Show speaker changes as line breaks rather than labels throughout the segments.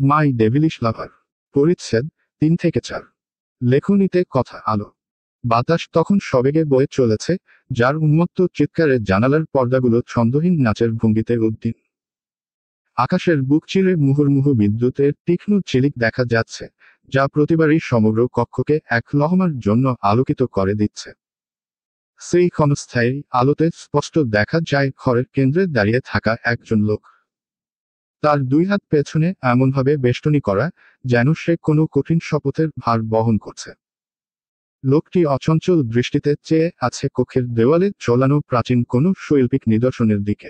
মাই devilish লাভার। পরিচ্ছেদ 3 থেকে 4। লেখনীতে কথা আলো। বাতাস তখন সবেগে বয়ে চলেছে, যার উন্মত্ত চিৎকারে জানালার পর্দাগুলো ছন্দহীন নাচের ভঙ্গিতে উদ্দিন। আকাশের বুক চিরে মুহুর্মুহু বিদ্যুতের তীক্ষ্ণ ঝিলিক দেখা যাচ্ছে, যা প্রতিবারই সমগ্র কক্ষকে এক লহমার জন্য আলোকিত করে দিচ্ছে। সেই ক্ষণস্থায়ী আলোতে স্পষ্ট দেখা যায় ঘরের কেন্দ্রে দাঁড়িয়ে থাকা একজন লোক। তার 2 হাত পেছনে এমনভাবে বেষ্টনী করা, যেন সে কোনো কঠিন শপথের ভার বহন করছে। লোকটি অচঞ্চল দৃষ্টিতে চেয়ে আছে কক্ষের দেওয়ালে ঝোলানো প্রাচীন কোনো শৈল্পিক নিদর্শনের দিকে।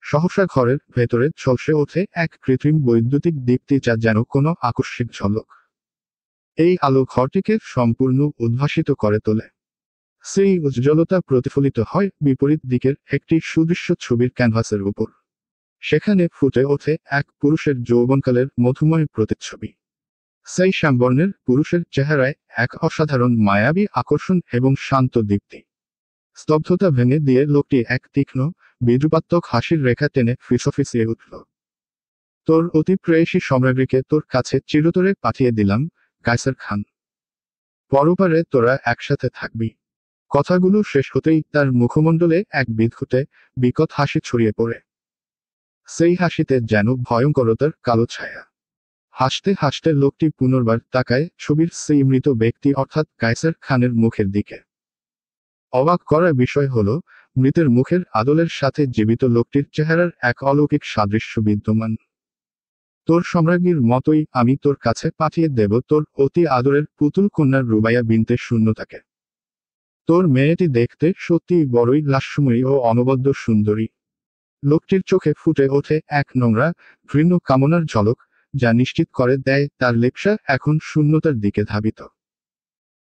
সহসা ঘরের ভেতরে ঝলসে ওঠে এক কৃত্রিম বৈদ্যুতিক দীপ্তি, যা যেন কোনো আকস্মিক ঝলক। এই আলো ঘরটিকে সম্পূর্ণ উদ্ভাসিত করে তোলে। সেই উজ্জ্বলতা প্রতিফলিত হয় বিপরীত দিকের একটি সুদৃশ্য ছবির ক্যানভাসের উপর। সেখানে ফুটে ওঠে এক পুরুষের যৌবনকালের মধুময় প্রতিচ্ছবি। সেই শ্যামবর্ণের পুরুষের চেহারায় এক অসাধারণ মায়াবী আকর্ষণ এবং শান্ত দীপ্তি। স্তব্ধতা ভেঙে দিয়ে লোকটি এক তীক্ষ্ণ বিদ্রুপাত্মক হাসির রেখা টেনে ফিসফিসিয়ে উঠল। তোর অতি প্রেয়সী সম্রাজ্ঞীকে তোর কাছে চিরতরে পাঠিয়ে দিলাম, কায়সার খান। পরপারে তোরা একসাথে থাকবি। কথাগুলো শেষ হতেই তার মুখমণ্ডলে এক বিদঘুটে বিকট হাসি ছড়িয়ে পড়ে। সেই হাসিতে যেন ভয়ঙ্করতার কালো ছায়া। হাসতে হাসতে লোকটি পুনর্বার তাকায় ছবির সেই মৃত ব্যক্তি অর্থাৎ কায়সার খানের মুখের দিকে। অবাক করার বিষয় হলো, মৃতের মুখের আদলের সাথে জীবিত লোকটির চেহারার এক অলৌকিক সাদৃশ্য বিদ্যমান। তোর সম্রাজ্ঞীর মতোই আমি তোর কাছে পাঠিয়ে দেব তোর অতি আদরের পুতুল কন্যার রুবাইয়া বিনতে শূন্যতাকে। তোর মেয়েটি দেখতে সত্যিই বড়ই লাস্যময়ী ও অনবদ্য সুন্দরী। লোকটির চোখে ফুটে ওঠে এক নোংরা ঘৃণ্য কামনার ঝলক, যা নিশ্চিত করে দেয় তার লেপসা এখন শূন্যতার দিকে ধাবিত।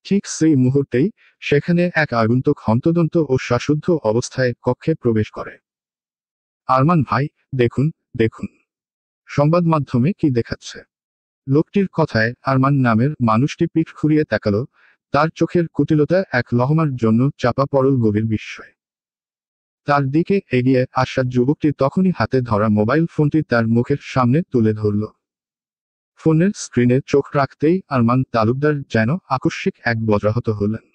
ঠিক সেই মুহূর্তেই সেখানে এক আগন্তুক হন্তদন্ত ও শ্বাসরুদ্ধ অবস্থায় কক্ষে প্রবেশ করে। আরমান ভাই, দেখুন, দেখুন। সংবাদ মাধ্যমে কি দেখাচ্ছে? লোকটির কথায় আরমান নামের মানুষটি পিঠ ঘুরিয়ে তাকালো, তার চোখের কুটিলতা এক লহমার জন্য চাপা পড়ল গভীর বিস্ময়। তার দিকে এগিয়ে আসা যুবকটি তখনই হাতে ধরা মোবাইল ফোনটি তার মুখের সামনে তুলে ধরল। ফোনের স্ক্রিনে চোখ রাখতেই আরমান তালুকদার যেন আকস্মিক এক বজ্রাহত হলেন।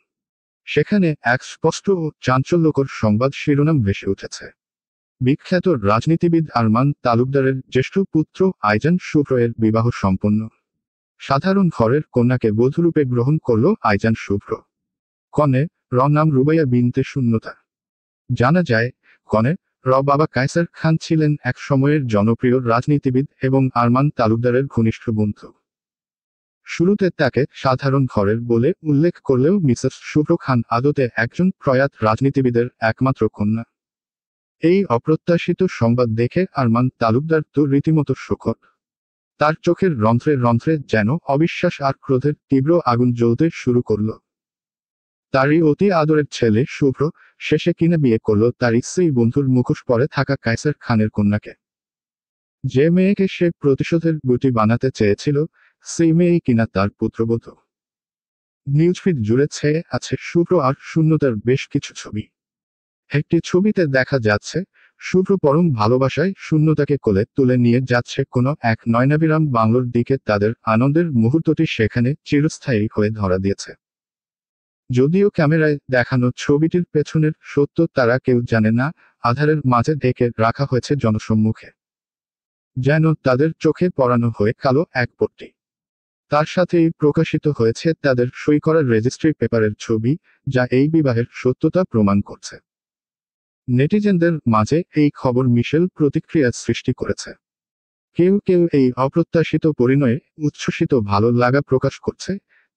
সেখানে এক স্পষ্ট ও চাঞ্চল্যকর সংবাদ শিরোনাম ভেসে উঠেছে। বিখ্যাত রাজনীতিবিদ আরমান তালুকদারের জ্যেষ্ঠ পুত্র আইজান শুভ্র-এর বিবাহ সম্পন্ন। সাধারণ ঘরের কন্যাকে বধূরূপে গ্রহণ করল আইজান শুভ্র। কনে নাম রুবাইয়া বিনতে শূন্যতা। জানা যায়, কনে বাবা কায়সার খান ছিলেন এক সময়ের জনপ্রিয় রাজনীতিবিদ এবং আরমান তালুকদারের ঘনিষ্ঠ বন্ধু। শুরুতে তাকে সাধারণ ঘরের বলে উল্লেখ করলেও মিসেস শুভ্র খান আদতে একজন প্রয়াত রাজনীতিবিদের একমাত্র কন্যা। এই অপ্রত্যাশিত সংবাদ দেখে আরমান তালুকদার তো রীতিমতো শোকত। তার চোখের রন্ধ্রে রন্ধ্রে যেন অবিশ্বাস আর ক্রোধের তীব্র আগুন জ্বলতে শুরু করল। তারই অতি আদরের ছেলে শুভ্র শেষে কিনা বিয়ে করল তার সেই বন্ধুর মুখোশ পরে থাকা কায়সার খানের কন্যাকে। যে মেয়েকে সে প্রতিশোধের গুটি বানাতে চেয়েছিল, সেই মেয়েই কিনা তার পুত্রবধূ। নিউজফিড জুড়ে ছেয়ে আছে শুভ্র আর শূন্যতার বেশ কিছু ছবি। একটি ছবিতে দেখা যাচ্ছে শুভ্র পরম ভালোবাসায় শূন্যতাকে কোলে তুলে নিয়ে যাচ্ছে কোনো এক নয়নাভিরাম বাংলোর দিকে। তাদের আনন্দের মুহূর্তটি সেখানে চিরস্থায়ী হয়ে ধরা দিয়েছে। যদিও ক্যামেরায় দেখানো ছবিটির পেছনের সত্য তারা কেউ জানে না, আধারের মাঝে ঢেকে রাখা হয়েছে জনসম্মুখে। যেন তাদের চোখে পড়ানো হয়ে কালো এক পট্টি। তার সাথেই প্রকাশিত হয়েছে তাদের সই করা রেজিস্ট্রি পেপারের ছবি, যা এই বিবাহের সত্যতা প্রমাণ করছে। নেটিজেনদের মাঝে এই খবর মিশেল প্রতিক্রিয়া সৃষ্টি করেছে। কেউ কেউ এই অপ্রত্যাশিত পরিণয়ে উচ্ছ্বসিত ভালো লাগা প্রকাশ করছে,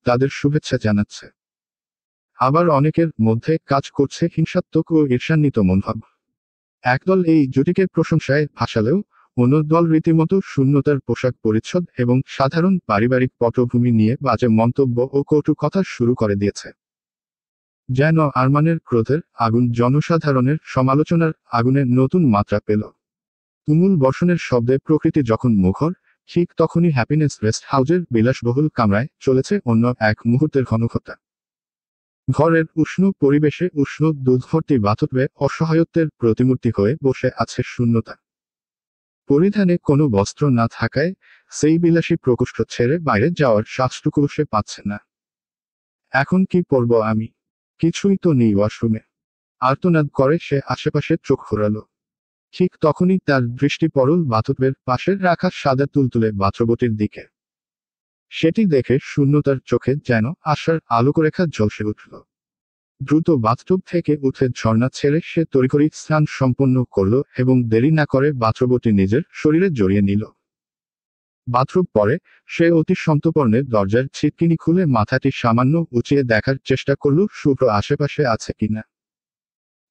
তাদের শুভেচ্ছা জানাচ্ছে। আবার অনেকের মধ্যে কাজ করছে হিংসাত্মক ও ঈর্ষান্বিত মনোভাব। একদল এই জুটিকে প্রশংসায় ভাসালেও অন্য দল রীতিমতো শূন্যতার পোশাক পরিচ্ছদ এবং সাধারণ পারিবারিক পটভূমি নিয়ে বাজে মন্তব্য ও কটু কথা শুরু করে দিয়েছে। যেন আরমানের ক্রোধের আগুন জনসাধারণের সমালোচনার আগুনে নতুন মাত্রা পেল। তুমুল বর্ষণের শব্দে প্রকৃতি যখন মুখর, ঠিক তখনই হ্যাপিনেস রেস্ট হাউজের বিলাসবহুল কামরায় চলেছে অন্য এক মুহূর্তের ঘনঘটা। ঘরের উষ্ণ পরিবেশে উষ্ণ দুধভর্তি বাতবে অসহায়ত্বের প্রতিমূর্তি হয়ে বসে আছে শূন্যতা। পরিধানে কোনো বস্ত্র না থাকায় সেই বিলাসী প্রকোষ্ঠ ছেড়ে বাইরে যাওয়ার সাহসটুকু সে পাচ্ছে না। এখন কি পরব আমি? কিছুই তো নেই ওয়াশরুমে। আর্তনাদ করে সে আশেপাশে চোখ ঘোরালো। ঠিক তখনই তার দৃষ্টি পড়ল বাথটবের পাশে রাখা সাদা তুলতুলে বাথরবটির দিকে। সেটি দেখে শূন্যতার চোখে যেন আশার আলোকরেখা ঝলসে উঠল। দ্রুত বাথটব থেকে উঠে ঝর্ণা ছেড়ে সে তড়িঘড়ি স্নান সম্পন্ন করল এবং দেরি না করে বাথরবটি নিজের শরীরে জড়িয়ে নিল। বাথরুম পরে সে অতি সন্তর্পণে দরজার ছিটকিনি খুলে মাথাটি সামান্য উঁচিয়ে দেখার চেষ্টা করল শুভ্র আশেপাশে আছে কিনা।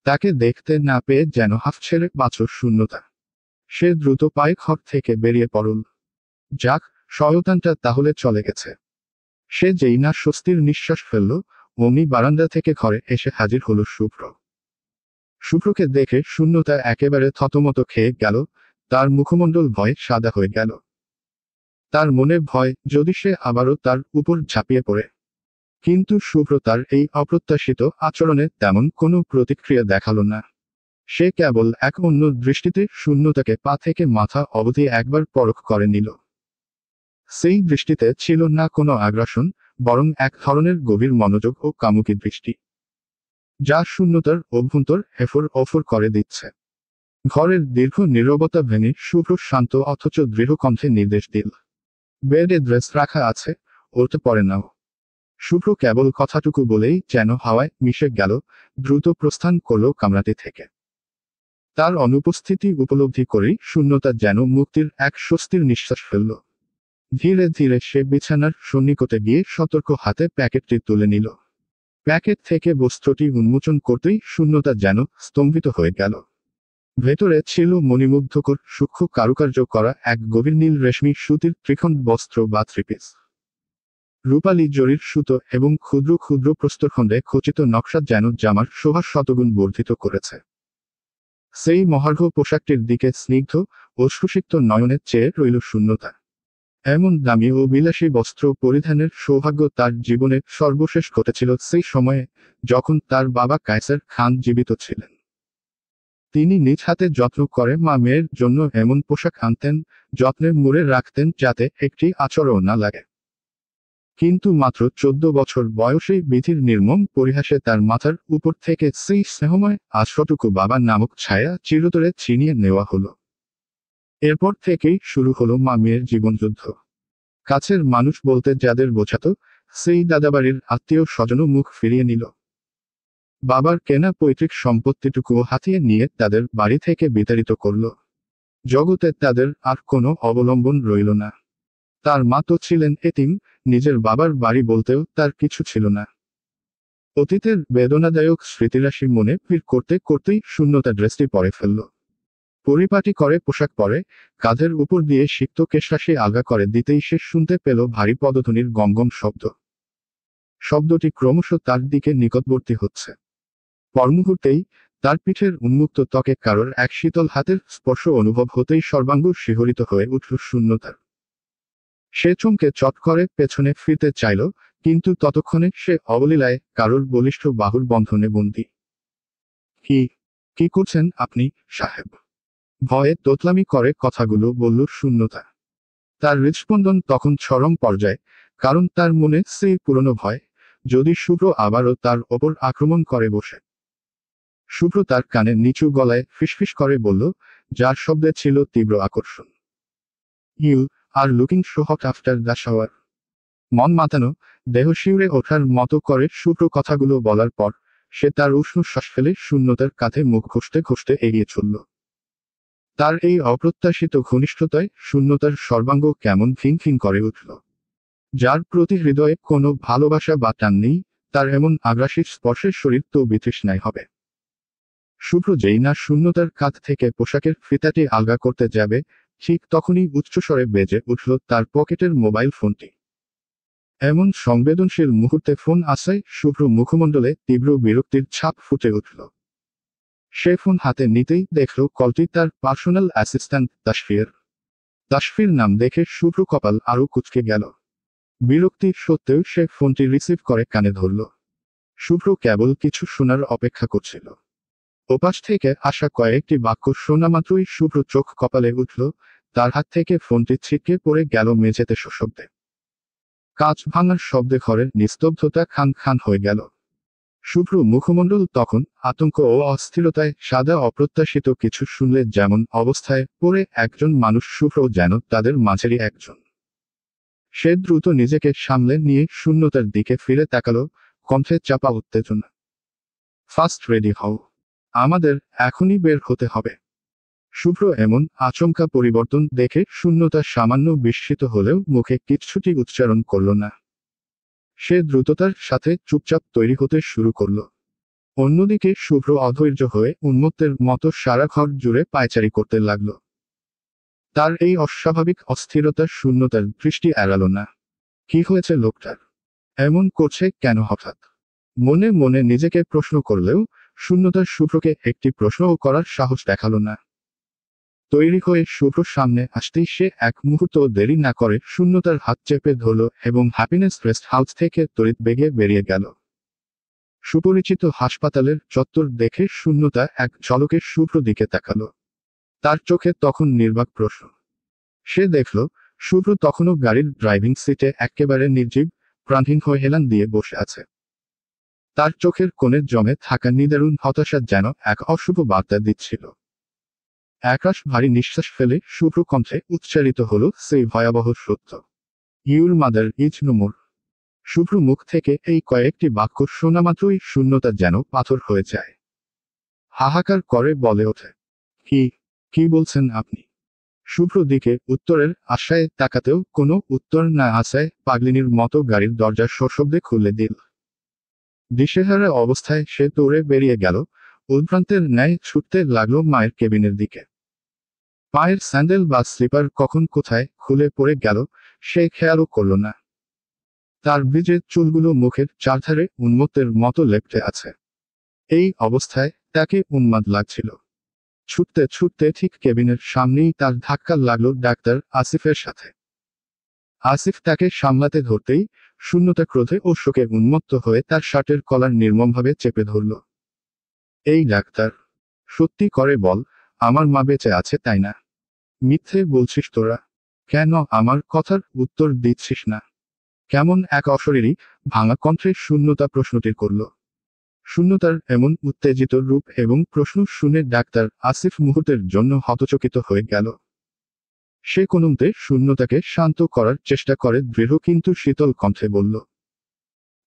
তাকে দেখতে না পেয়ে যেন হাফ ছেড়ে বাঁচল শূন্যতা। সে দ্রুত পায়ে ঘর থেকে বেরিয়ে পড়ল। যাক, শয়তানটা তাহলে চলে গেছে। সে যেই না স্বস্তির নিঃশ্বাস ফেলল, অমনি বারান্দা থেকে ঘরে এসে হাজির হলো শুভ্র। শুভ্রকে দেখে শূন্যতা একেবারে থতমত খেয়ে গেল। তার মুখমণ্ডল ভয়ে সাদা হয়ে গেল। তার মনে ভয় যদি সে আবারও তার উপর ঝাঁপিয়ে পড়ে। কিন্তু শুভ্র তার এই অপ্রত্যাশিত আচরণে তেমন কোনো প্রতিক্রিয়া দেখালো না। সে কেবল এক অন্য দৃষ্টিতে শূন্যতাকে পা থেকে মাথা অবধি একবার পরখ করে নিল। সেই দৃষ্টিতে ছিল না কোনো আগ্রাসন, বরং এক ধরনের গভীর মনোযোগ ও কামুকি দৃষ্টি, যা শূন্যতার অভ্যন্তর হেফর অফর করে দিচ্ছে। ঘরের দীর্ঘ নীরবতা ভেঙে শুভ্র শান্ত অথচ দৃঢ় কণ্ঠে নির্দেশ দিল, বেডে ড্রেস রাখা আছে, ওটা পরে নাও। শুভ্র কেবল কথাটুকু বলেই যেন হাওয়ায় মিশে গেল, দ্রুত প্রস্থান করল কামরাটি থেকে। তার অনুপস্থিতি উপলব্ধি করেই শূন্যতা যেন মুক্তির এক স্বস্তির নিঃশ্বাস ফেলল। ধীরে ধীরে সে বিছানার সন্নিকটে গিয়ে সতর্ক হাতে প্যাকেটটি তুলে নিল। প্যাকেট থেকে বস্ত্রটি উন্মোচন করতেই শূন্যতা যেন স্তম্ভিত হয়ে গেল। ভেতরে ছিল মণিমুগ্ধকর সূক্ষ্ম কারুকার্য করা এক গভীর নীল রেশমি সুতির ত্রিখণ্ড বস্ত্র বা থ্রিপিস। রূপালী জরির সুতো এবং ক্ষুদ্র ক্ষুদ্র প্রস্তরখণ্ডে খচিত নকশা যেন জামার শোভা শতগুণ বর্ধিত করেছে। সেই মহার্ঘ পোশাকটির দিকে স্নিগ্ধ ও সুষিক্ত নয়নে চেয়ে রইল শূন্যতা। এমন দামি ও বিলাসী বস্ত্র পরিধানের সৌভাগ্য তার জীবনে সর্বশেষ ঘটেছিল সেই সময়ে, যখন তার বাবা কায়সার খান জীবিত ছিলেন। তিনি নিজ হাতে যত্ন করে মা মেয়ের জন্য এমন পোশাক আনতেন, যত্নে মুড়ে রাখতেন যাতে একটি আঁচড়ও না লাগে। কিন্তু মাত্র 14 বছর বয়সেই বিধির নির্মম পরিহাসে তার মাথার উপর থেকে সেই স্নেহময় আশ্রটুকু বাবা নামক ছায়া চিরতরে ছিনিয়ে নেওয়া হলো। এরপর থেকেই শুরু হলো মা মেয়ের জীবনযুদ্ধ। কাছের মানুষ বলতে যাদের বোঝাতো, সেই দাদাবাড়ির আত্মীয় স্বজনও মুখ ফিরিয়ে নিল। বাবার কেনা পৈতৃক সম্পত্তিটুকুও হাতিয়ে নিয়ে তাদের বাড়ি থেকে বিতাড়িত করল। জগতে তাদের আর কোনো অবলম্বন রইল না। তার মা তো ছিলেন এতিম, নিজের বাবার বাড়ি বলতেও তার কিছু ছিল না। অতীতের বেদনাদায়ক স্মৃতিরাশি মনে ভিড় করতে করতেই শূন্যতা ড্রেসটি পরে ফেলল। পরিপাটি করে পোশাক পরে, কাঁধের উপর দিয়ে সিক্ত কেশরাশি আলগা করে দিতেই সে শুনতে পেল ভারী পদধ্বনির গমগম শব্দ। শব্দটি ক্রমশ তার দিকে নিকটবর্তী হচ্ছে। পরমুহূর্তেই তার পিঠের উন্মুক্ত ত্বকে কারোর এক শীতল হাতের স্পর্শ অনুভব হতেই সর্বাঙ্গ শিহরিত হয়ে উঠল শূন্যতার। সে চমকে চট করে পেছনে ফিরতে চাইল, কিন্তু ততক্ষণে সে অবলীলায় কারোর বলিষ্ঠ বাহুর বন্ধনে বন্দী। কি কি করছেন আপনি, সাহেব? ভয়ে তোতলামি করে কথাগুলো বলল শূন্যতা। তার হৃৎস্পন্দন তখন চরম পর্যায়ে, কারণ তার মনে সেই পুরনো ভয়, যদি শুভ্র আবারও তার ওপর আক্রমণ করে বসে। শুভ্র তার কানে নিচু গলায় ফিসফিস করে বলল, যার শব্দে ছিল তীব্র আকর্ষণ, you are looking so hot after the shower. মন মাতানো, দেহ শিউরে ওঠার মতো করে শুভ্র কথাগুলো বলার পর সে তার উষ্ণ শ্বাস ফেলে শূন্যতার কাঁধে মুখ ঘষতে ঘষতে এগিয়ে চলল। তার এই অপ্রত্যাশিত ঘনিষ্ঠতায় শূন্যতার সর্বাঙ্গ কেমন খিনখিন করে উঠল। যার প্রতি হৃদয়ে কোনো ভালোবাসা বা টান নেই, তার এমন আগ্রাসীর স্পর্শের শরীর তো বিতৃষ্ণায় হবে। শুভ্র যেই না শূন্যতার কাঁধ থেকে পোশাকের ফিতাটি আলগা করতে যাবে, ঠিক তখনই উচ্চস্বরে বেজে উঠল তার পকেটের মোবাইল ফোনটি। এমন সংবেদনশীল মুহূর্তে ফোন আসায় শুভ্র মুখমণ্ডলে তীব্র বিরক্তির ছাপ ফুটে উঠল। সে ফোন হাতে নিতেই দেখল কলটি তার পার্সোনাল অ্যাসিস্ট্যান্ট তাসফির। তাসফির নাম দেখে শুভ্র কপাল আরও কুঁচকে গেল। বিরক্তি সত্ত্বেও সে ফোনটি রিসিভ করে কানে ধরল। শুভ্র কেবল কিছু শোনার অপেক্ষা করছিল। ওপাশ থেকে আসা কয়েকটি বাক্য শোনা মাত্রই শুভ্র চোখ কপালে উঠল, তার হাত থেকে ফোনটি ছিটকে পড়ে গেল মেঝেতে সশব্দে। কাঁচ ভাঙার শব্দে ঘরের নিস্তব্ধতা খান খান হয়ে গেল। শুভ্র মুখমণ্ডল তখন আতঙ্ক ও অস্থিরতায় সাদা, অপ্রত্যাশিত কিছু শুনলে যেমন অবস্থায় পড়ে একজন মানুষ, শুভ্র যেন তাদের মাঝেরই একজন। সে দ্রুত নিজেকে সামলে নিয়ে শূন্যতার দিকে ফিরে তাকালো, কণ্ঠে চাপা উত্তেজনা। ফার্স্ট রেডি হও, আমাদের এখনই বের হতে হবে। শুভ্র এমন আচমকা পরিবর্তন দেখে শূন্যতা সামান্য বিস্মিত হলেও মুখে কিচ্ছুটি উচ্চারণ করল না। সে দ্রুততার সাথে চুপচাপ তৈরি হতে শুরু করল। অন্যদিকে শুভ্র অধৈর্য হয়ে উন্মত্তের মতো সারা ঘর জুড়ে পায়চারি করতে লাগল। তার এই অস্বাভাবিক অস্থিরতা শূন্যতার দৃষ্টি এড়াল না। কি হয়েছে লোকটার? এমন করছে কেন হঠাৎ? মনে মনে নিজেকে প্রশ্ন করলেও শূন্যতার শুভ্রকে একটি প্রশ্নও করার সাহস দেখাল না। তৈরি হয়ে শুভ্রর সামনে আসতেই সে এক মুহূর্ত দেরি না করে শূন্যতার হাত চেপে ধরল এবং হ্যাপিনেস রেস্ট হাউস থেকে তড়িৎ বেগে বেরিয়ে গেল। সুপরিচিত হাসপাতালের চত্বর দেখে শূন্যতা এক ঝলকে শুভ্র দিকে তাকাল। তার চোখে তখন নির্বাক প্রশ্ন। সে দেখল শুভ্র তখনও গাড়ির ড্রাইভিং সিটে একেবারে নির্জীব, প্রাণহীন হয়ে হেলান দিয়ে বসে আছে। তার চোখের কোণে জমে থাকা নিদারুণ হতাশা যেন এক অশুভ বার্তা দিচ্ছিল। একরাশ ভারী নিঃশ্বাস ফেলে শুভ্র কণ্ঠে উচ্চারিত হল সেই ভয়াবহ সত্য। Your mother is no more. Shubhra মুখ থেকে এই কয়েকটি বাক্য শোনা মাত্রই শূন্যতা যেন পাথর হয়ে যায়। হাহাকার করে বলে ওঠে, কি কি বলছেন আপনি? শুভ্র দিকে উত্তরের আশায় তাকাতেও কোনো উত্তর না আসায় পাগলিনীর মতো গাড়ির দরজা সশব্দে খুলে দিল। দিশেহারা অবস্থায় সে দৌড়ে বেরিয়ে গেল, উদ্ভ্রান্তের ন্যায় ছুটতে লাগলো মায়ের কেবিনের দিকে। পায়ের স্যান্ডেল বা স্লিপার কখন কোথায় খুলে পড়ে গেল সে খেয়ালও করল না। তার ভিজে চুলগুলো মুখের চারধারে উন্মত্তের মতো লেপ্টে আছে। এই অবস্থায় তাকে উন্মাদ লাগছিল। ছুটতে ছুটতে ঠিক কেবিনের সামনেই তার ধাক্কা লাগলো ডাক্তার আসিফের সাথে। আসিফ তাকে সামলাতে ধরতেই শূন্যতা ক্রোধে ও শোকে উন্মত্ত হয়ে তার শার্টের কলার নির্মমভাবে চেপে ধরল। এই ডাক্তার, সত্যি করে বল, আমার মা বেঁচে আছে তাই না? মিথ্যে বলছিস তোরা? কেন আমার কথার উত্তর দিচ্ছিস না? কেমন এক অশরীরী ভাঙা কণ্ঠে শূন্যতা প্রশ্নটি করল। শূন্যতার এমন উত্তেজিত রূপ এবং প্রশ্ন শুনে ডাক্তার আসিফ মুহূর্তের জন্য হতচকিত হয়ে গেল। সে কোনোমতে শূন্যতাকে শান্ত করার চেষ্টা করে দৃঢ় কিন্তু শীতল কণ্ঠে বলল,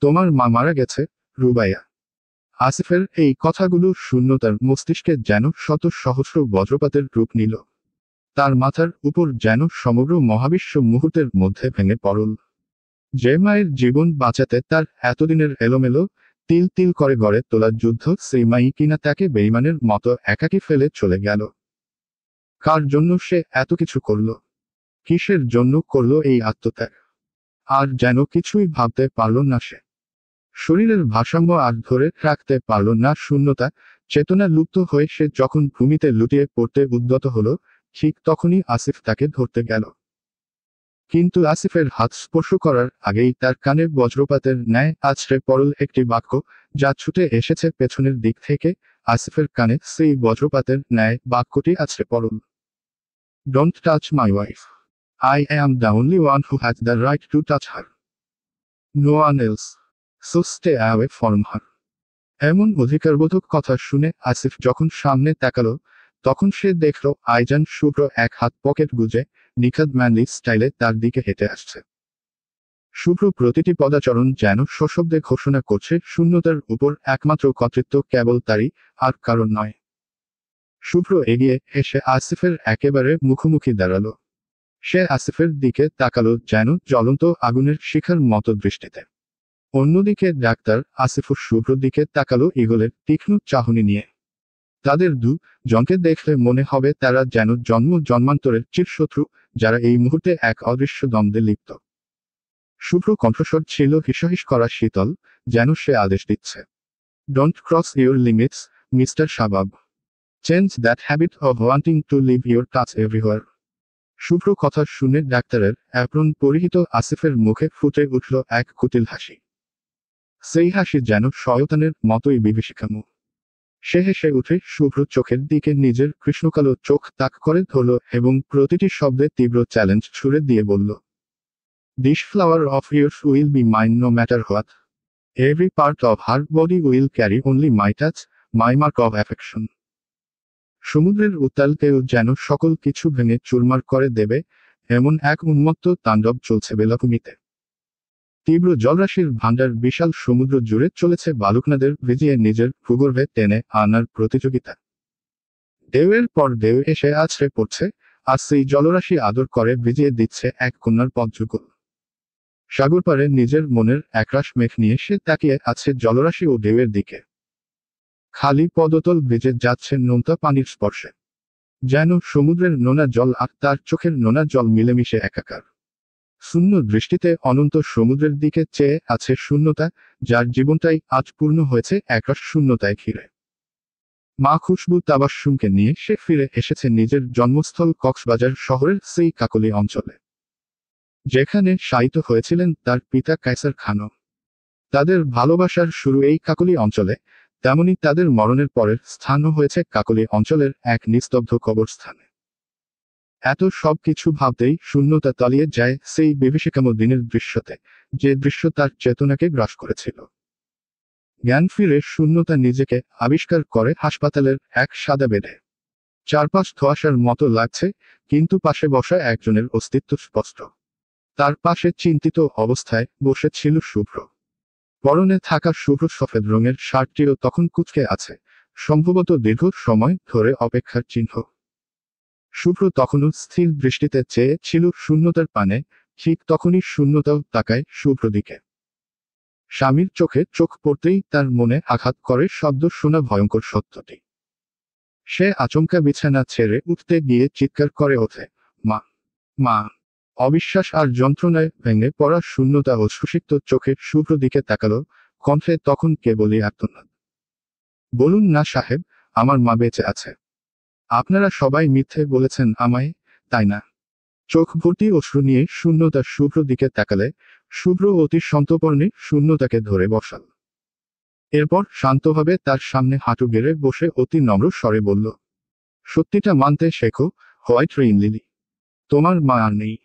তোমার মা মারা গেছে, রুবাইয়া। আসিফের এই কথাগুলো শূন্যতার মস্তিষ্কে যেন শত সহস্র বজ্রপাতের রূপ নিল। তার মাথার উপর যেন সমগ্র মহাবিশ্ব মুহূর্তের মধ্যে ভেঙে পড়ল। যে মায়ের জীবন বাঁচাতে তার এতদিনের এলোমেলো তিল তিল করে গড়ে তোলা যুদ্ধ, সেই মাই কিনা তাকে বেঈমানের মতো একাকী ফেলে চলে গেল। কার জন্য সে এত কিছু করল? কিসের জন্য করল এই আত্মত্যাগ? আর যেন কিছুই ভাবতে পারল না সে। শরীরের ভারসাম্য আর ধরে রাখতে পারল না শূন্যতা। চেতনা লুপ্ত হয়ে সে যখন ভূমিতে লুটিয়ে পড়তে উদ্যত হলো, ঠিক তখনই আসিফ তাকে ধরতে গেল। কিন্তু আসিফের হাত স্পর্শ করার আগেই তার কানে বজ্রপাতের ন্যায় আছড়ে পড়ল একটি বাক্য, যা ছুটে এসেছে পেছনের দিক থেকে। আসিফের কানে সেই বজ্রপাতের ন্যায় বাক্যটি আছড়ে পড়ল, don't touch my wife. I am the only one who has the right to touch her. No one else. So stay away from her. এমন অধিকারবোধক কথা শুনে আসিফ যখন সামনে তাকালো, তখন সে দেখল আইজান শুভ্র এক হাত পকেট গুজে নিখাদ ম্যানলি স্টাইলে তার দিকে হেঁটে আসছে। শুভ্র প্রতিটি পদাচরণ যেন সশব্দে ঘোষণা করছে শূন্যতার উপর একমাত্র কর্তৃত্ব কেবল তারই, আর কারণ নয়। শুভ্র এগিয়ে এসে আসিফের একেবারে মুখোমুখি দাঁড়ালো। সে আসিফের দিকে তাকালো যেন জ্বলন্ত আগুনের শিখার মতো দৃষ্টিতে। অন্যদিকে ডাক্তার আসিফও শুভ্র দিকে তাকালো ঈগলের তীক্ষ্ণ চাহনি নিয়ে। তাদের দু জনকে দেখলে মনে হবে তারা যেন জন্ম জন্মান্তরের চিরশত্রু, যারা এই মুহূর্তে এক অদৃশ্য দ্বন্দ্বে লিপ্ত। শুভ্র কণ্ঠস্বর ছিল হিসহিস করা শীতল, যেন সে আদেশ দিচ্ছে, don't cross your limits, mister Shabab. Change that habit of wanting to leave your touch everywhere. Shubhra কথা শুনে ডাক্তারের অ্যাপ্রন পরিহিত আসিফের মুখে ফুটে উঠল এক কুটিল হাসি। সেই হাসি যেন শয়তানের মতোই বিভীষিকামু। সে হেসে উঠে শুভ্র চোখের দিকে নিজের কৃষ্ণকালো চোখ তাক করে ধরল এবং প্রতিটি শব্দে তীব্র চ্যালেঞ্জ ছুড়ে দিয়ে বলল, "This flower of yours will be mine no matter what. Every part of her body will carry only my touch, my mark of affection." সমুদ্রের উত্তাল ঢেউ যেন সকল কিছু ভেঙে চুরমার করে দেবে, এমন এক উন্মত্ত তাণ্ডব চলছে বেলাভূমিতে। তীব্র জলরাশির ভাণ্ডার বিশাল সমুদ্র জুড়ে চলেছে বালুকনাদের ভিজিয়ে নিজের ভূগর্ভে টেনে আনার প্রতিযোগিতা। ঢেউয়ের পর ঢেউ এসে আছড়ে পড়ছে, আর সেই জলরাশি আদর করে ভিজিয়ে দিচ্ছে এক কন্যার পথযুগল। সাগর পাড়ে নিজের মনের একরাশ মেঘ নিয়ে সে তাকিয়ে আছে জলরাশি ও ঢেউয়ের দিকে। খালি পদতল ভিজে যাচ্ছে নোনতা পানির স্পর্শে, যেন সমুদ্রের নোনা জল আর তার চোখের নোনা জল মিলেমিশে একাকার। শূন্য দৃষ্টিতে অনন্ত সমুদ্রের দিকে চেয়ে আছে শূন্যতা, যার জীবনটাই আজ পূর্ণ হয়েছে একরাশ শূন্যতায় ঘিরে। মা খুশবু তাবাস্সুমকে নিয়ে সে ফিরে এসেছে নিজের জন্মস্থল কক্সবাজার শহরের সেই কাকলি অঞ্চলে, যেখানে শায়িত হয়েছিলেন তার পিতা কায়সার খানও। তাদের ভালোবাসার শুরু এই কাকলি অঞ্চলে, তেমনি তাদের মরণের পরের স্থানও হয়েছে কাকলি অঞ্চলের এক নিস্তব্ধ কবরস্থানে। এত সব কিছু ভাবতেই শূন্যতা তলিয়ে যায় সেই বিভীষিকাম দিনের দৃশ্যতে, যে দৃশ্য তার চেতনাকে গ্রাস করেছিল। জ্ঞান ফিরে শূন্যতা নিজেকে আবিষ্কার করে হাসপাতালের এক সাদা বেডে। চারপাশ ধোঁয়াশার মতো লাগছে, কিন্তু পাশে বসা একজনের অস্তিত্ব স্পষ্ট। তার পাশে চিন্তিত অবস্থায় বসে ছিল শুভ্র। পরনে থাকা শুভ্র সফেদ রঙের শার্টটিও তখন কুঁচকে আছে, সম্ভবত দীর্ঘ সময় ধরে অপেক্ষার চিহ্ন। শুভ্র তখনও স্থির দৃষ্টিতে চেয়ে ছিল শূন্যতার পানে, ঠিক তখনই শূন্যতাও তাকায় শুভ্র দিকে। স্বামীর চোখে চোখ পড়তেই তার মনে আঘাত করে শব্দ শোনা ভয়ঙ্কর সত্যটি। সে আচমকা বিছানা ছেড়ে উঠতে গিয়ে চিৎকার করে ওঠে, "মা! মা!" অবিশ্বাস আর যন্ত্রণায় ভেঙে পড়া শূন্যতা ও সুষিক্ত চোখে শুভ্র দিকে তাকালো, কণ্ঠে তখন কেবলই আর্তনাদ। "বলুন না সাহেব, আমার মা বেঁচে আছে। আপনারা সবাই মিথ্যে বলেছেন আমায়, তাই না?" চোখ ভর্তি অশ্রু নিয়ে শূন্যতা শুভ্র দিকে তাকালে শুভ্র অতি সন্তর্পণে শূন্যতাকে ধরে বসাল। এরপর শান্তভাবে তার সামনে হাঁটু গেড়ে বসে অতি নম্র স্বরে বলল, "সত্যিটা মানতে শেখো, হোয়াইট রেইন লিলি। তোমার মা আর নেই।"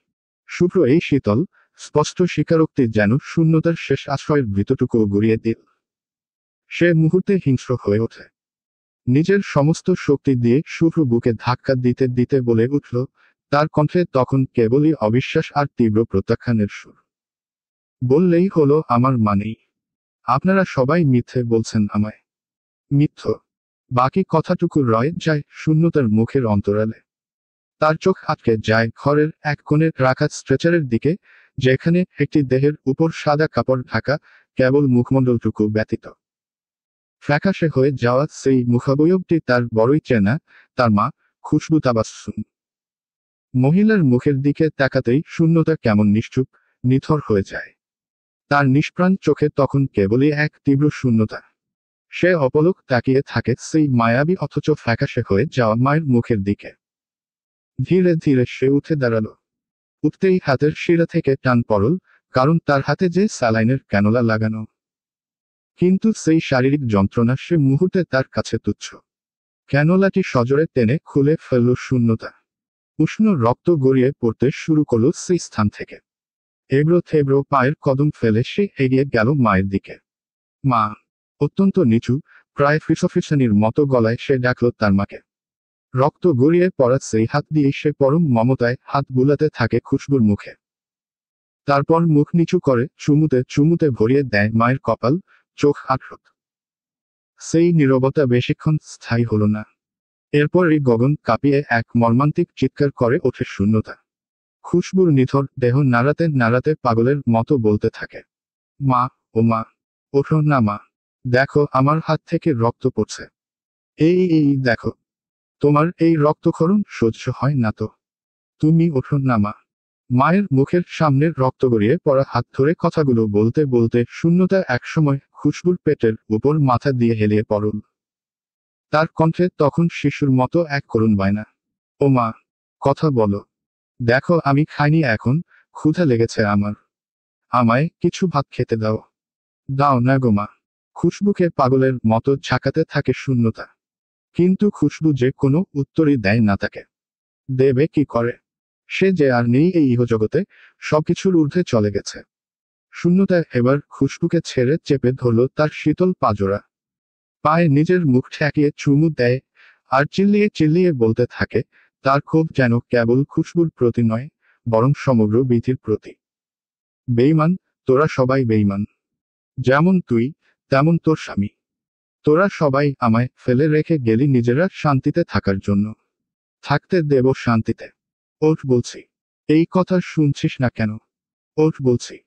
শুভ্র এই শীতল স্পষ্ট স্বীকারোক্তি যেন শূন্যতার শেষ আশ্রয়ের ভীতটুকু গড়িয়ে দিল। সে মুহূর্তে হিংস্র হয়ে ওঠে। নিজের সমস্ত শক্তি দিয়ে শুভ্র বুকে ধাক্কা দিতে দিতে বলে উঠল, তার কণ্ঠে তখন কেবলই অবিশ্বাস আর তীব্র প্রত্যাখ্যানের সুর, "বললেই হলো আমার মা নেই। আপনারা সবাই মিথ্যে বলছেন আমায়। মিথ্য।" বাকি কথাটুকু রয়ে যায় শূন্যতার মুখের অন্তরালে। তার চোখ আটকে যায় ঘরের এক কোণে রাখা স্ট্রেচারের দিকে, যেখানে একটি দেহের উপর সাদা কাপড় ঢাকা, কেবল মুখমণ্ডলটুকু ব্যতীত। ফ্যাকাশে হয়ে যাওয়া সেই মুখাবয়বটি তার বড়ই চেনা, তার মা খুশবু তাবাস্সুম। মহিলার মুখের দিকে তাকাতেই শূন্যতা কেমন নিশ্চুপ, নিথর হয়ে যায়। তার নিষ্প্রাণ চোখে তখন কেবলই এক তীব্র শূন্যতা। সে অপলক তাকিয়ে থাকে সেই মায়াবী অথচ ফ্যাকাশে হয়ে যাওয়া মায়ের মুখের দিকে। ধীরে ধীরে সে উঠে দাঁড়ালো। উঠতেই হাতের শিরা থেকে টান পড়ল, কারণ তার হাতে যে স্যালাইনের ক্যানোলা লাগানো। কিন্তু সেই শারীরিক যন্ত্রণা সে মুহূর্তে তার কাছে তুচ্ছ। ক্যানোলাটি সজোরে টেনে খুলে ফেলল শূন্যতা। উষ্ণ রক্ত গড়িয়ে পড়তে শুরু করল সেই স্থান থেকে। এব্রো থেব্রো পায়ের কদম ফেলে সে এগিয়ে গেল মায়ের দিকে। "মা!" অত্যন্ত নিচু, প্রায় ফিসফিসানির মতো গলায় সে ডাকল তার মাকে। রক্ত গড়িয়ে পড়া সেই হাত দিয়ে সে পরম মমতায় হাত বুলাতে থাকে খুশবুর মুখে। তারপর মুখ নিচু করে চুমুতে চুমুতে ভরিয়ে দেয় মায়ের কপাল, চোখ আটরত। সেই নীরবতা বেশিক্ষণ স্থায়ী হল না। এরপরই গগন কাঁপিয়ে এক মর্মান্তিক চিৎকার করে ওঠে শূন্যতা। খুশবুর নিথর দেহ নাড়াতে নাড়াতে পাগলের মতো বলতে থাকে, "মা, ও মা! ওঠো না মা! দেখো আমার হাত থেকে রক্ত পড়ছে। এই দেখো। তোমার এই রক্তক্ষরণ সহ্য হয় না তো। তুমি ওঠো না মা!" মায়ের মুখের সামনে রক্ত গড়িয়ে পড়া হাত ধরে কথাগুলো বলতে বলতে শূন্যতা একসময় খুশবুর পেটের উপর মাথা দিয়ে হেলিয়ে পড়ল। তার কণ্ঠে তখন শিশুর মতো এক করুণ বায়না, "ও মা, কথা বলো। দেখো আমি খাইনি এখন, ক্ষুধা লেগেছে আমার। আমায় কিছু ভাত খেতে দাও। দাও না গো মা।" খুশবুকে পাগলের মতো ঝাঁকাতে থাকে শূন্যতা। কিন্তু খুশবু যে কোনো উত্তরই দেয় না তাকে। দেবে কি করে? সে যে আর নেই এই ইহজগতে, সবকিছুর ঊর্ধ্বে চলে গেছে। শূন্যতা এবার খুশবুকে ছেড়ে চেপে ধরল তার শীতল পাজোড়া। পায়ে নিজের মুখ ঠেকিয়ে চুমু দেয়, আর চিল্লিয়ে চিল্লিয়ে বলতে থাকে, তার ক্ষোভ যেন কেবল খুশবুর প্রতি নয়, বরং সমগ্র পৃথিবীর প্রতি। বেঈমান, তোরা সবাই বেঈমান। যেমন তুই, তেমন তোর স্বামী। তোরা সবাই আমায় ফেলে রেখে গেলি নিজেরা শান্তিতে থাকার জন্য। থাকতে দেব শান্তিতে। ওঠ বলছি। এই কথা শুনছিস না কেন? ওঠ বলছি।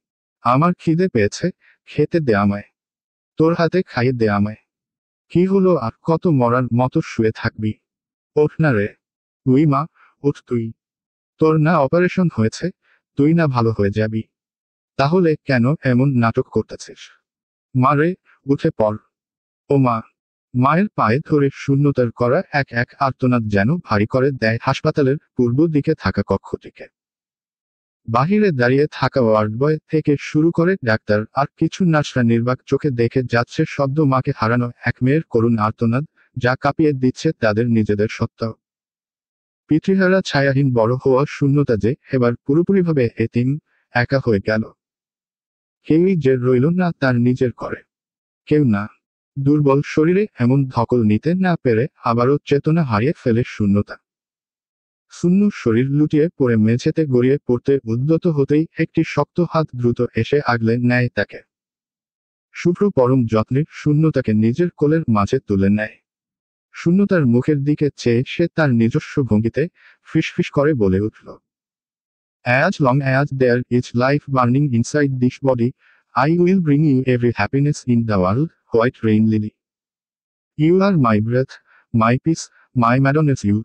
আমার খিদে পেয়েছে, খেতে দে আমায়। তোর হাতে খাইয়ে দে আমায়। কি হলো আর কত মরার মতো শুয়ে থাকবি? ওঠ না রে। তুই মা, ওঠ তুই। তোর না অপারেশন হয়েছে, তুই না ভালো হয়ে যাবি? তাহলে কেন এমন নাটক করতেছিস? মা রে, উঠে পড়। ও মা। মায়ের পায়ে ধরে শূন্যতার করা এক এক আর্তনাদ যেন ভারী করে দেয় হাসপাতালের পূর্ব দিকে থাকা কক্ষটিকে। বাহিরে দাঁড়িয়ে থাকা ওয়ার্ড বয় থেকে শুরু করে ডাক্তার আর কিছু নার্সরা নির্বাক চোখে দেখে যাচ্ছে সদ্য মাকে হারানো এক মেয়ের করুণ আর্তনাদ, যা কাঁপিয়ে দিচ্ছে তাদের নিজেদের সত্তাও। পিতৃহারা ছায়াহীন বড় হওয়া শূন্যতা যে এবার পুরোপুরিভাবে এতিম, একা হয়ে গেল। কেউই যে রইল না তার নিজের করে। কেউ না। দুর্বল শরীরে এমন ধকল নিতে না পেরে আবারও চেতনা হারিয়ে ফেলে শূন্যতা। শূন্য শরীর লুটিয়ে পড়ে মেঝেতে গড়িয়ে পড়তে উদ্যত হতেই একটি শক্ত হাত দ্রুত এসে আগলে নেয় তাকে। শুভ্র পরম যত্নে শূন্যতাকে নিজের কোলের মাঝে তুলে নেয়। শূন্যতার মুখের দিকে চেয়ে সে তার নিজস্ব ভঙ্গিতে ফিসফিস করে বলে উঠল, As long as there is life burning inside this body, I will bring you every happiness in the world, white rain lily. You are my breath, my peace, my madness, you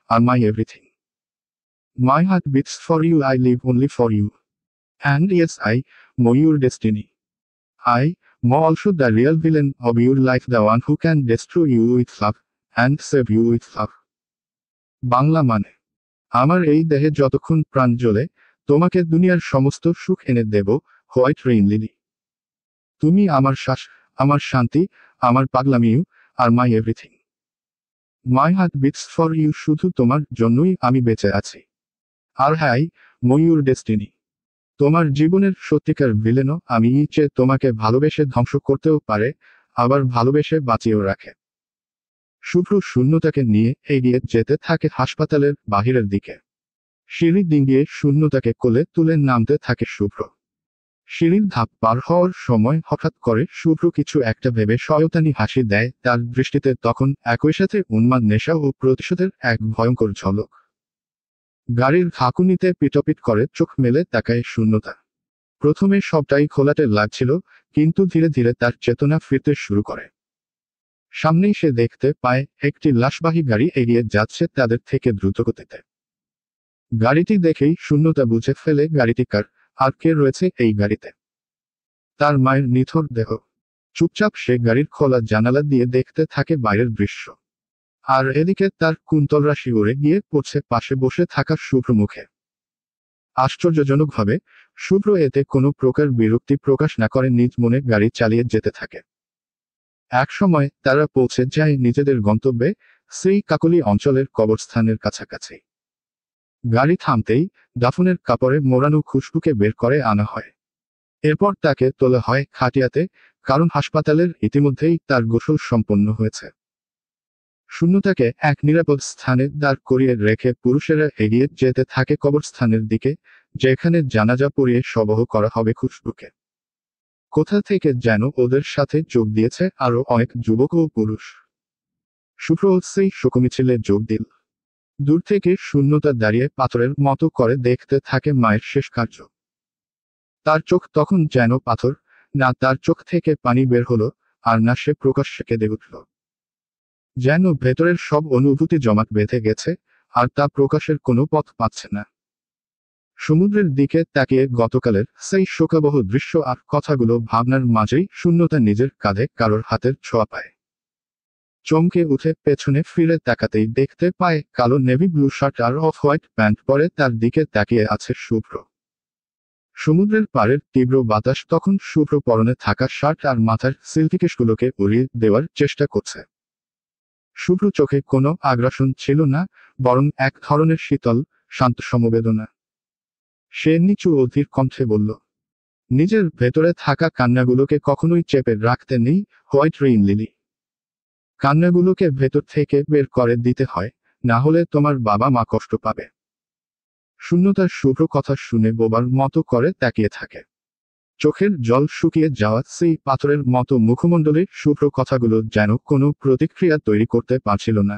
are my everything. My heart beats for you, I live only for you. And yes, I know your destiny. I know also the real villain of your life, the one who can destroy you with love and save you with love. Bangla মানে, আমার এই দেহে যতক্ষণ প্রাণ জ্বলে, তোমাকে দুনিয়ার সমস্ত সুখ এনে দেব, হোয়াইট রেইন লিলি। তুমি আমার শ্বাস, আমার শান্তি, আমার পাগলামি, you are my everything. My heart beats for you, শুধু তোমার জন্যই আমি বেঁচে আছি। আর হ্যাঁ, ময়ূর ডেস্টিনি। তোমার জীবনের সত্যিকার ভিলেনও আমি, যে তোমাকে ভালোবেসে ধ্বংস করতেও পারে, আবার ভালোবেসে বাঁচিয়েও রাখে। শুভ্র শূন্যতাকে নিয়ে এগিয়ে যেতে থাকে হাসপাতালের বাহিরের দিকে। সিঁড়ি ডিঙিয়ে শূন্যতাকে কোলে তুলে নামতে থাকে শুভ্র। সিঁড়ির ধাপ পার হওয়ার সময় হঠাৎ করে শুভ্র কিছু একটা ভেবে শয়তানি হাসি দেয়, তার দৃষ্টিতে তখন একই সাথে উন্মাদ নেশা ও প্রতিশোধের এক ভয়ঙ্কর ঝলক। গাড়ির ঝাঁকুনিতে পিটপিট করে চোখ মেলে তাকায় শূন্যতা। প্রথমে সবটাই খোলাটে লাগছিল, কিন্তু ধীরে ধীরে তার চেতনা ফিরতে শুরু করে। সামনেই সে দেখতে পায় একটি লাশবাহী গাড়ি এগিয়ে যাচ্ছে তাদের থেকে দ্রুতগতিতে। গাড়িটি দেখেই শূন্যতা বুঝে ফেলে গাড়িটি কার, আর কে রয়েছে এই গাড়িতে। তার মায়ের নিথর দেহ। চুপচাপ সে গাড়ির খোলা জানালা দিয়ে দেখতে থাকে বাইরের দৃশ্য। আর এদিকে তার কুন্তলরাশি উড়ে গিয়ে পড়ছে পাশে বসে থাকা শুভ্র মুখে। আশ্চর্যজনকভাবে শুভ্র এতে কোনো প্রকার বিরক্তি প্রকাশ না করে নিজ মনে গাড়ি চালিয়ে যেতে থাকে। একসময় তারা পৌঁছে যায় নিজেদের গন্তব্যে, সেই কাকলি অঞ্চলের কবরস্থানের কাছাকাছি। গাড়ি থামতেই দাফনের কাপড়ে মোড়ানো খুশবুকে বের করে আনা হয়। এরপর তাকে তোলা হয় খাটিয়াতে, কারণ হাসপাতালের ইতিমধ্যেই তার গোসল সম্পন্ন হয়েছে। শূন্যতাকে এক নিরাপদ স্থানে দাঁড় করিয়ে রেখে পুরুষেরা এগিয়ে যেতে থাকে কবরস্থানের দিকে, যেখানে জানাজা পড়িয়ে শবহ করা হবে খুশবুকে। কোথা থেকে যেন ওদের সাথে যোগ দিয়েছে আরো অনেক যুবক ও পুরুষ। শুভ্র সেই শোকমিছিলে যোগ দিল। দূর থেকে শূন্যতা দাঁড়িয়ে পাথরের মতো করে দেখতে থাকে মায়ের শেষ কার্য। তার চোখ তখন যেন পাথর, না তার চোখ থেকে পানি বের হলো, আর না সে প্রকাশ্যে কেঁদে উঠল। যেন ভেতরের সব অনুভূতি জমাট বেঁধে গেছে, আর তা প্রকাশের কোনো পথ পাচ্ছে না। সমুদ্রের দিকে তাকিয়ে গতকালের সেই শোকাবহ দৃশ্য আর কথাগুলো ভাবনার মাঝেই শূন্যতা নিজের কাঁধে কারোর হাতের ছোঁয়া পায়। চমকে উঠে পেছনে ফিরে তাকাতেই দেখতে পায় কালো নেভি ব্লু শার্ট আর অফ হোয়াইট প্যান্ট পরে তার দিকে তাকিয়ে আছে শুভ্র। সমুদ্রের পাড়ের তীব্র বাতাস তখন শুভ্র পরনে থাকা শার্ট আর মাথার সিল্কিকেশগুলোকে উড়িয়ে দেওয়ার চেষ্টা করছে। শুভ্র চোখে কোনো আগ্রাসন ছিল না, বরং এক ধরনের শীতল, শান্ত সমবেদনা। সে নিচু অধীর কণ্ঠে বলল, নিজের ভেতরে থাকা কান্নাগুলোকে কখনোই চেপে রাখতে নেই, হোয়াইট রেইন লিলি। কান্নাগুলোকে ভেতর থেকে বের করে দিতে হয়, না হলে তোমার বাবা মা কষ্ট পাবে। শূন্যতার শুভ্র কথা শুনে বোবার মতো করে তাকিয়ে থাকে। চোখের জল শুকিয়ে যাওয়া সেই পাথরের মতো মুখমণ্ডলে শুভ্র কথাগুলো যেন কোনো প্রতিক্রিয়া তৈরি করতে পারছিল না।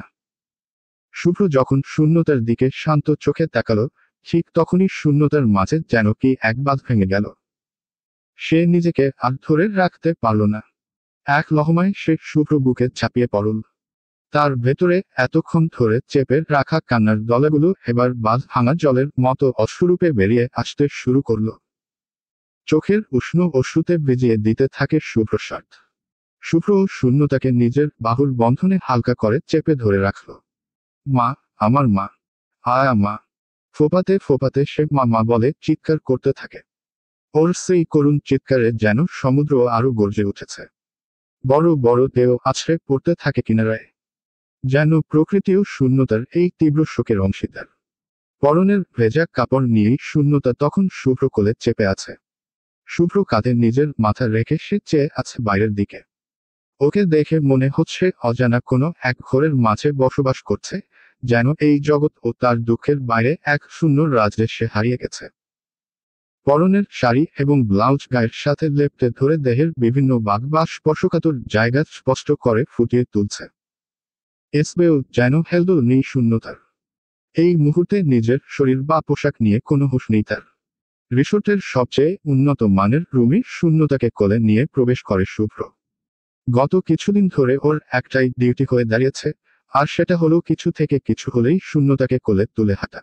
শুভ্র যখন শূন্যতার দিকে শান্ত চোখে তাকালো, ঠিক তখনই শূন্যতার মাঝে যেন কি এক বাঁধ ভেঙে গেল। সে নিজেকে আর ধরে রাখতে পারল না। এক লহমায় সে শুভ্র বুকে ঝাঁপিয়ে পড়ল। তার ভেতরে এতক্ষণ ধরে চেপে রাখা কান্নার দলাগুলো এবার বাঁধ ভাঙা জলের মতো অশ্রুরূপে বেরিয়ে আসতে শুরু করল। চোখের উষ্ণ অশ্রুতে ভিজিয়ে দিতে থাকে শুভ্র শার্ট। শুভ্র শূন্যতাকে নিজের বাহুর বন্ধনে হালকা করে চেপে ধরে রাখল। মা, আমার মা, আয়া মা। ফোপাতে ফোপাতে সে মা মা বলে চিৎকার করতে থাকে। ওর সেই করুণ চিৎকারে যেন সমুদ্র আরো গর্জে উঠেছে। বড় বড় ঢেউ আছড়ে পড়তে থাকে কিনারায়। যেন প্রকৃতিও শূন্যতার এই তীব্র শোকের অংশীদার। পরনের ভেজা কাপড় নিয়েই শূন্যতা তখন শুভ্র কোলে চেপে আছে। শুভ্র কাঁধে নিজের মাথা রেখে সে চেয়ে আছে বাইরের দিকে। ওকে দেখে মনে হচ্ছে অজানা কোনো এক ঘোরের মাঝে বসবাস করছে, যেন এই জগৎ ও তার দুঃখের বাইরে এক শূন্য রাজ্যে সে হারিয়ে গেছে। পরনের শাড়ি এবং ব্লাউজ গায়ের সাথে লেপ্টে ধরে দেহের বিভিন্ন বাঘ বা স্পর্শকাতর জায়গা স্পষ্ট করে ফুটিয়ে তুলছে। এসবেও যেন হেলদোল নেই শূন্যতার। এই মুহূর্তে নিজের শরীর বা পোশাক নিয়ে কোনো হুঁশ নেই তার। রিসোর্টের সবচেয়ে উন্নত মানের রুমে শূন্যতাকে কোলে নিয়ে প্রবেশ করে শুভ্র। গত কিছুদিন ধরে ওর একটাই ডিউটি হয়ে দাঁড়িয়েছে, আর সেটা হলো কিছু থেকে কিছু হলেই শূন্যতাকে কোলে তুলে হাঁটা।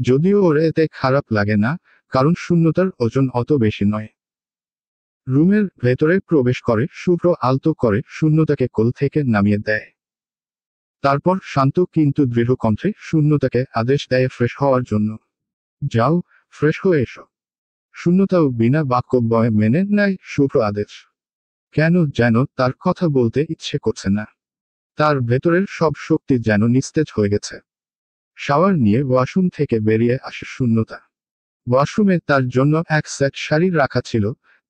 যদিও ওর এতে খারাপ লাগে না, কারণ শূন্যতার ওজন অত বেশি নয়। রুমের ভেতরে প্রবেশ করে শুভ্র আলতো করে শূন্যতাকে কোল থেকে নামিয়ে দেয়। তারপর শান্ত কিন্তু দৃঢ় কণ্ঠে শূন্যতাকে আদেশ দেয় ফ্রেশ হওয়ার জন্য। যাও, ফ্রেশ হয়ে এসো। শূন্যতাও বিনা বাক্যব্যয়ে মেনে নেয় শুভ্র আদেশ। কেন যেন তার কথা বলতে ইচ্ছে করছে না। তার ভেতরের সব শক্তি যেন নিস্তেজ হয়ে গেছে। শাওয়ার নিয়ে ওয়াশরুম থেকে বেরিয়ে আসে শূন্যতা। ওয়াশরুমে তার জন্য এক সেট শাড়ি রাখা ছিল,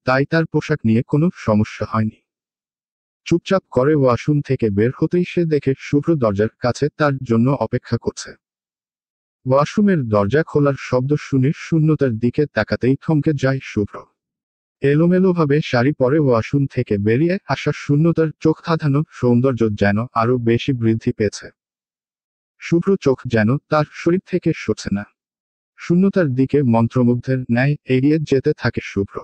তাই তার পোশাক নিয়ে কোনো সমস্যা হয়নি। চুপচাপ করে ওয়াশরুম থেকে বের হতেই সে দেখে শুভ্র দরজার কাছে তার জন্য অপেক্ষা করছে। ওয়াশরুমের দরজা খোলার শব্দ শুনে শূন্যতার দিকে তাকাতেই থমকে যায় শুভ্র। এলোমেলোভাবে শাড়ি পরে ওয়াশরুম থেকে বেরিয়ে আসা শূন্যতার চোখ ধাঁধানো সৌন্দর্য যেন আরো বেশি বৃদ্ধি পেয়েছে। শুভ্র চোখ যেন তার শরীর থেকে সরছে না। শূন্যতার দিকে মন্ত্রমুগ্ধের ন্যায় এগিয়ে যেতে থাকে শুভ্র।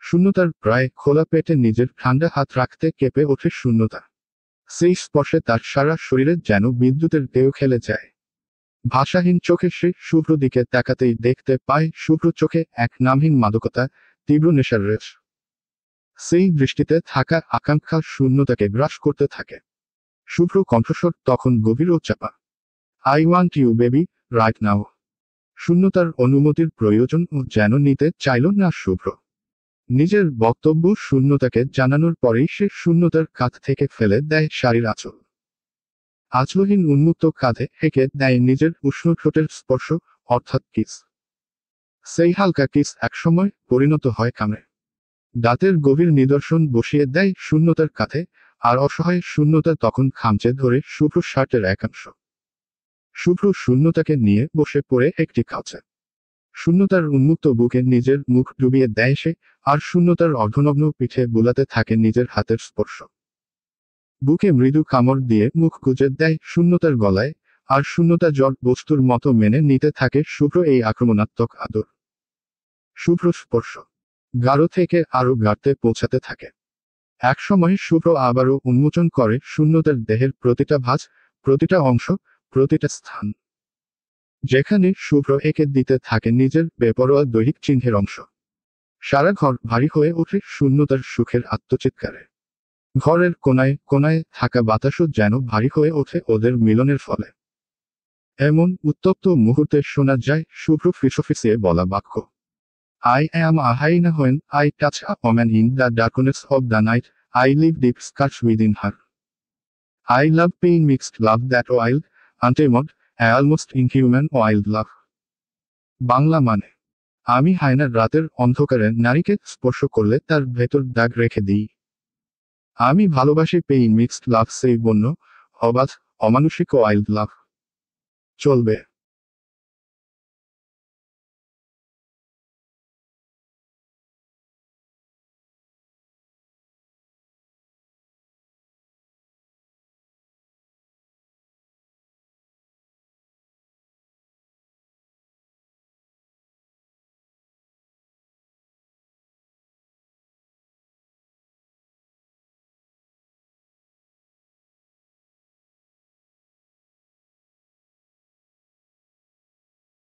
শূন্যতার প্রায় খোলা পেটে নিজের ঠান্ডা হাত রাখতে কেঁপে ওঠে শূন্যতা। সেই স্পর্শে তার সারা শরীরে যেন বিদ্যুতের ঢেউ খেলে যায়। ভাষাহীন চোখে সে শুভ্র দিকে তাকাতেই দেখতে পায় শুভ্র চোখে এক নামহীন মাদকতা, তীব্র নেশার রেশ। সেই দৃষ্টিতে থাকা আকাঙ্ক্ষা শূন্যতাকে গ্রাস করতে থাকে। শুভ্র কণ্ঠস্বর তখন গভীর ও চাপা। I want you baby, right now. শূন্যতার অনুমতির প্রয়োজন ও যেন নিতে চাইল না শুভ্র। নিজের বক্তব্য শূন্যতাকে জানানোর পরেই সে শূন্যতার কাঁধ থেকে ফেলে দেয় শাড়ির আঁচল। আঁচলহীন উন্মুক্ত কাঁধে হেঁকে দেয় নিজের উষ্ণ ঠোঁটের স্পর্শ, অর্থাৎ কিস। সেই হালকা কিস একসময় পরিণত হয় কামড়ে। দাঁতের গভীর নিদর্শন বসিয়ে দেয় শূন্যতার কাঁধে, আর অসহায় শূন্যতা তখন খামচে ধরে শুভ্র শার্টের একাংশ। শুভ্র শূন্যতাকে নিয়ে বসে পড়ে একটি কাউচে। শূন্যতার উন্মুক্ত বুকে নিজের মুখ ডুবিয়ে দেয় সে, আর শূন্যতার অর্ধনগ্ন পিঠে বুলাতে থাকে নিজের হাতের স্পর্শ। বুকে মৃদু কামড় দিয়ে মুখ গুজে দেয় শূন্যতার গলায়, আর শূন্যতা জড় বস্তুর মতো মেনে নিতে থাকে শুভ্র এই আক্রমণাত্মক আদর। শুভ্র স্পর্শ গাঢ় থেকে আরো গাঢ়তে পৌঁছাতে থাকে। একসময় শুভ্র আবারও উন্মোচন করে শূন্যতার দেহের প্রতিটা ভাঁজ, প্রতিটা অংশ, প্রতিটা স্থান। যেখানে শুভ্র এঁকে দিতে থাকে নিজের বেপরোয়া দৈহিক চিহ্নের অংশ। সারা ঘর ভারী হয়ে ওঠে শূন্যতার সুখের আত্মচিৎকারে। ঘরের কোনায় কোনায় থাকা বাতাসও যেন ভারী হয়ে ওঠে ওদের মিলনের ফলে। এমন উত্তপ্ত মুহূর্তে শোনা যায় শুভ্র ফিসফিসিয়ে বলা বাক্য। I am a hyena when I touch a woman in the darkness of the night. I leave deep scars within her. I love pain mixed love, that wild, untamed, almost inhuman wild love. Bangla মানে, আমি হায়নার রাতের অন্ধকারে নারীকে স্পর্শ করলে তার ভেতর দাগ রেখে দিই। আমি ভালোবাসি পেইন মিক্সড লাভ, সেই বন্য, অবাধ, অমানুষিক ওয়াইল্ড লাভ। চলবে।